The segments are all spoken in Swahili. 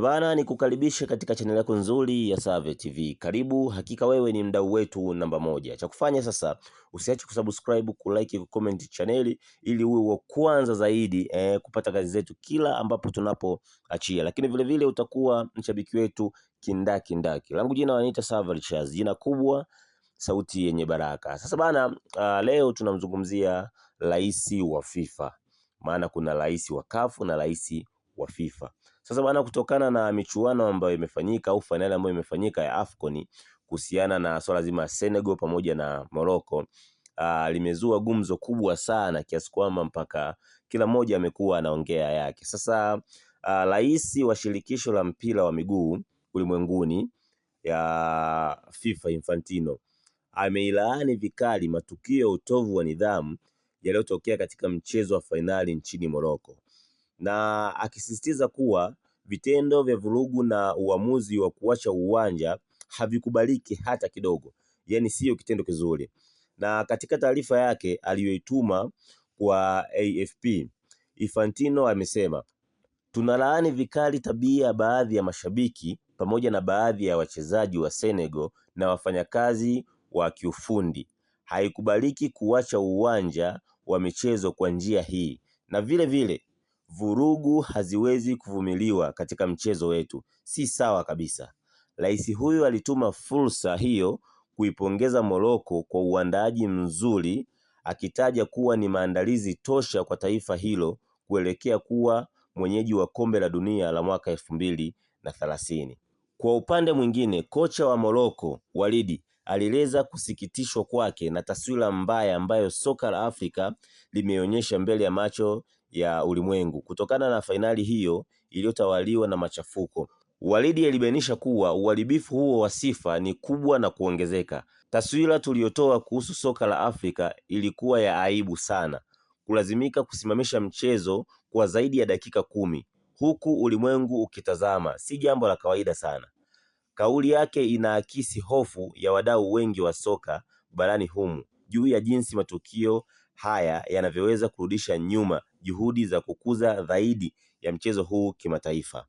Bana, ni kukaribisha katika channel yako nzuri ya Save TV. Karibu, hakika wewe ni mdau wetu namba moja. Cha kufanya sasa, usiache kusubscribe, kulike, kucomment channel ili uwe wa kwanza zaidi kupata kazi zetu kila ambapo tunapoachia. Lakini vile vile utakuwa mshabiki wetu kindaki. Langu jina wanaita Save Charles, jina kubwa, sauti yenye baraka. Sasa bana, leo tunamzungumzia rais wa FIFA. Maana kuna rais wa CAF na rais wa FIFA. Sasa bana, kutokana na michuano ambayo imefanyika au fainali ambayo imefanyika ya AFCON kuhusiana na swala zima Senegal pamoja na Morocco, limezua gumzo kubwa sana kiasi kwamba mpaka kila mmoja amekuwa anaongea yake. Sasa rais wa shirikisho la mpira wa miguu ulimwenguni ya FIFA Infantino ameilaani vikali matukio ya utovu wa nidhamu yaliyotokea katika mchezo wa fainali nchini Morocco, na akisisitiza kuwa vitendo vya vurugu na uamuzi wa kuacha uwanja havikubaliki hata kidogo, yaani sio kitendo kizuri. Na katika taarifa yake aliyoituma kwa AFP, Infantino amesema, tunalaani vikali tabia ya baadhi ya mashabiki pamoja na baadhi ya wachezaji wa Senegal na wafanyakazi wa kiufundi. Haikubaliki kuacha uwanja wa michezo kwa njia hii, na vile vile vurugu haziwezi kuvumiliwa katika mchezo wetu, si sawa kabisa. Rais huyu alituma fursa hiyo kuipongeza Morocco kwa uandaaji mzuri, akitaja kuwa ni maandalizi tosha kwa taifa hilo kuelekea kuwa mwenyeji wa kombe la dunia la mwaka 2030. Kwa upande mwingine, kocha wa Morocco Walidi alieleza kusikitishwa kwake na taswira mbaya ambayo soka la Afrika limeonyesha mbele ya macho ya ulimwengu kutokana na fainali hiyo iliyotawaliwa na machafuko. Walidi alibainisha kuwa uharibifu huo wa sifa ni kubwa na kuongezeka. Taswira tuliyotoa kuhusu soka la Afrika ilikuwa ya aibu sana. Kulazimika kusimamisha mchezo kwa zaidi ya dakika 10 huku ulimwengu ukitazama si jambo la kawaida sana. Kauli yake inaakisi hofu ya wadau wengi wa soka barani humu juu ya jinsi matukio haya yanavyoweza kurudisha nyuma juhudi za kukuza zaidi ya mchezo huu kimataifa.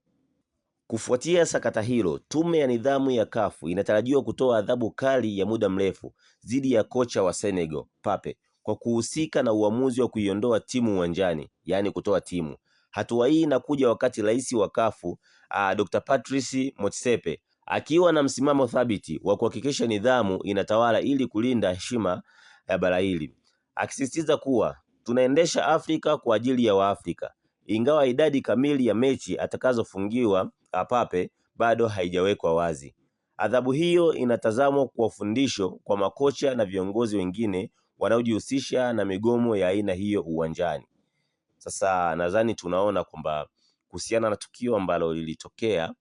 Kufuatia sakata hilo, tume ya nidhamu ya CAF inatarajiwa kutoa adhabu kali ya muda mrefu dhidi ya kocha wa Senegal Pape kwa kuhusika na uamuzi wa kuiondoa timu uwanjani, yaani kutoa timu. Hatua hii inakuja wakati rais wa CAF Dr. Patrice Motsepe akiwa na msimamo thabiti wa kuhakikisha nidhamu inatawala ili kulinda heshima ya bara hili, akisisitiza kuwa tunaendesha Afrika kwa ajili ya Waafrika. Ingawa idadi kamili ya mechi atakazofungiwa Pape bado haijawekwa wazi. Adhabu hiyo inatazamwa kwa fundisho kwa makocha na viongozi wengine wanaojihusisha na migomo ya aina hiyo uwanjani. Sasa nadhani tunaona kwamba kuhusiana na tukio ambalo lilitokea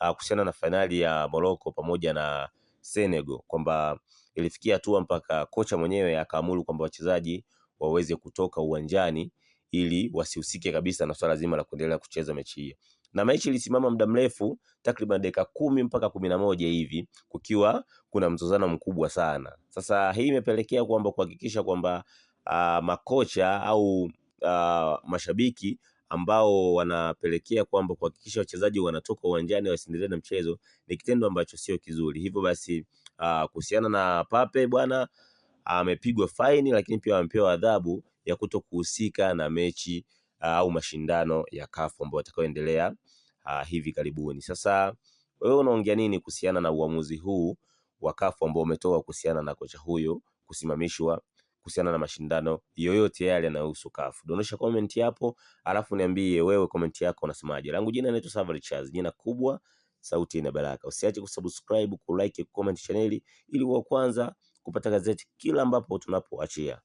kuhusiana na fainali ya Morocco pamoja na Senegal, kwamba ilifikia hatua mpaka kocha mwenyewe akaamuru kwamba wachezaji waweze kutoka uwanjani ili wasihusike kabisa na swala zima la kuendelea kucheza mechi hiyo. Na mechi ilisimama muda mrefu, takriban dakika 10 mpaka 11 hivi, kukiwa kuna mzozano mkubwa sana. Sasa hii imepelekea kwamba kuhakikisha kwamba makocha au mashabiki ambao wanapelekea kwamba kuhakikisha wachezaji wanatoka uwanjani wasiendelee na mchezo ni kitendo ambacho sio kizuri. Hivyo basi kuhusiana na Pape bwana, amepigwa faini, lakini pia amepewa adhabu ya kutokuhusika na mechi au mashindano ya CAF ambayo yatakayoendelea hivi karibuni. Sasa wewe unaongea nini kuhusiana na uamuzi huu wa CAF ambao umetoka kuhusiana na kocha huyo kusimamishwa kuhusiana na mashindano yoyote yale yanayohusu CAF? Dondosha comment hapo, alafu niambie wewe comment yako unasemaje. Langu jina naitwa Save Charles, jina kubwa, sauti ina baraka. Usiache kusubscribe, kulike, comment channel ili uwe kwanza kupata gazeti kila ambapo tunapoachia.